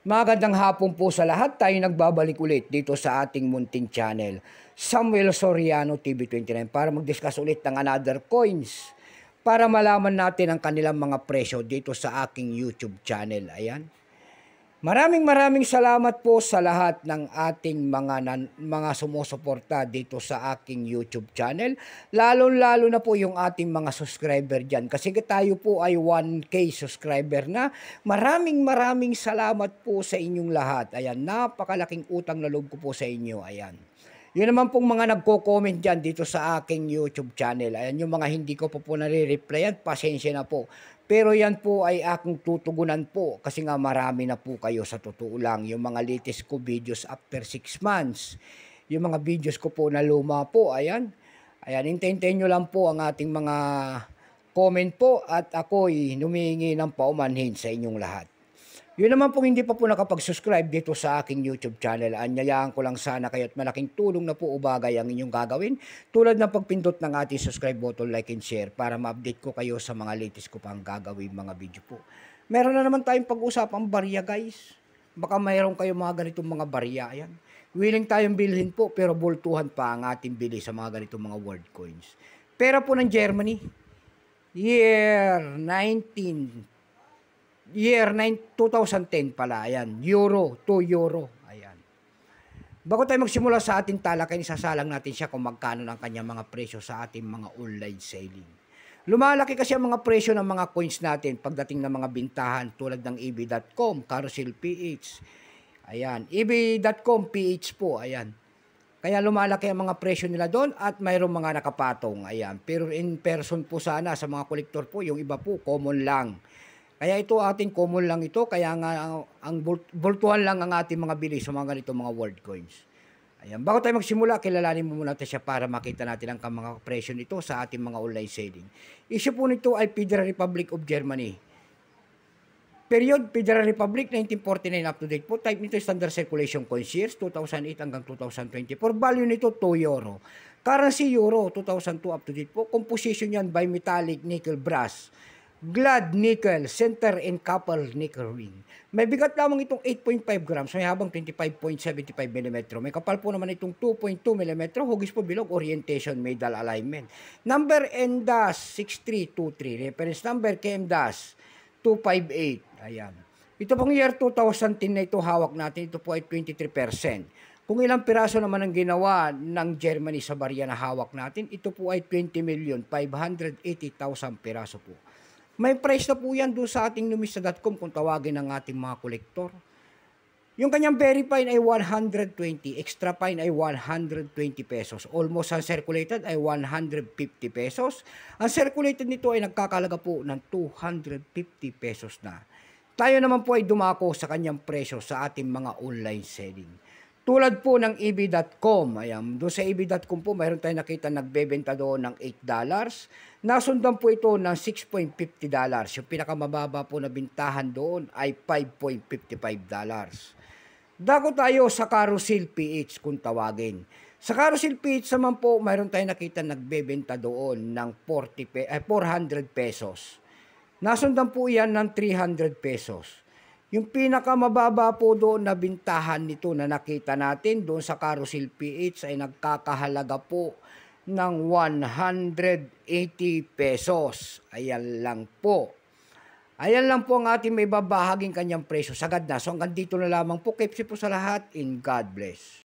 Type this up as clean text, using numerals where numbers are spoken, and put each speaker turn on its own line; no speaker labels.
Magandang hapon po sa lahat. Tayo nagbabalik ulit dito sa ating munting channel, Samuel Soriano TV29, para mag-discuss ulit ng another coins para malaman natin ang kanilang mga presyo dito sa aking YouTube channel. Ayan. Maraming salamat po sa lahat ng ating mga sumusuporta dito sa aking YouTube channel. Lalo na po yung ating mga subscriber dyan. Kasi tayo po ay 1K subscriber na. Maraming salamat po sa inyong lahat. Ayan, napakalaking utang na loob ko po sa inyo. Ayan. Yun naman pong mga nagko-comment dyan dito sa aking YouTube channel. Ayan, yung mga hindi ko po nare-replyan, pasensya na po. Pero yan po ay aking tutugunan po kasi nga marami na po kayo sa totoo lang. Yung mga latest ko videos after 6 months. Yung mga videos ko po na luma po, ayan. Ayan, hintayin nyo lang po ang ating mga comment po at ako'y humihingi ng paumanhin sa inyong lahat. Yun naman pong hindi pa po nakapag-subscribe dito sa aking YouTube channel. Anyayaan ko lang sana kayo at malaking tulong na po o bagay ang inyong gagawin. Tulad ng pagpindot ng ating subscribe button, like and share para ma-update ko kayo sa mga latest ko pang gagawin mga video po. Meron na naman tayong pag-usapang barya guys. Baka mayroon kayong mga ganitong mga barya. Ayan. Willing tayong bilhin po pero bultuhan pa ang ating bili sa mga ganitong mga world coins. Pera po ng Germany. Year 2010 pala, ayan, euro, 2 euro, ayan. Bago tayo magsimula sa ating talakay, isasalang natin siya kung magkano ng kanyang mga presyo sa ating mga online selling. Lumalaki kasi ang mga presyo ng mga coins natin pagdating ng mga bintahan tulad ng eb.com, Carousel PH, ayan, eb.com PH po, ayan. Kaya lumalaki ang mga presyo nila doon at mayroong mga nakapatong, ayan. Pero in person po sana sa mga kolektor po, yung iba po, common lang. Kaya ito ating common lang ito, kaya nga ang bultuhan lang ang ating mga bili sa mga ganito mga world coins. Ayan, bago tayo magsimula, kilalanin mo muna natin siya para makita natin ang mga presyo nito sa ating mga online selling. Issue po nito ay Federal Republic of Germany. Period, Federal Republic, 1949 up to date po. Type nito Standard Circulation Coins years, 2008 hanggang 2024. Value nito, 2 euro. Currency euro, 2002 up to date po. Composition yan by metallic, nickel, brass, glad nickel, center and copper nickel ring. May bigat lamang itong 8.5 grams, may habang 25.75 mm. May kapal po naman itong 2.2 mm, hugis po bilog, orientation, medal alignment. Number NDAS6323, reference number KM-258. Ayan. Ito pong year 2010 na ito, hawak natin, ito po ay 23%. Kung ilang piraso naman ang ginawa ng Germany sa barya na hawak natin, ito po ay 20,580,000 piraso po. May price na po yan doon sa ating numista.com kung tawagin ng ating mga kolektor. Yung kanyang very fine ay 120, extra fine ay 120 pesos. Almost uncirculated ay 150 pesos. Ang circulated nito ay nagkakalaga po ng 250 pesos na. Tayo naman po ay dumako sa kanyang presyo sa ating mga online selling. Tulad po ng eb.com, ayan, doon sa eb.com po, mayroon tayong nakita nagbebenta doon ng $8. Nasundan po ito ng $6.50. Yung pinakamababa po na bintahan doon ay $5.55. Dako tayo sa Carousel PH kung tawagin. Sa Carousel PH naman po, mayroon tayong nakita nagbebenta doon ng 400 pesos. Nasundan po yan ng 300 pesos. Yung pinakamababa po doon na bintahan nito na nakita natin doon sa Carousel PH ay nagkakahalaga po ng 180 pesos. Ayan lang po. Ayan lang po ang ating may babahaging kanyang presyo. Sagad na. So hanggang dito na lamang po. Keep safe po sa lahat. In God bless.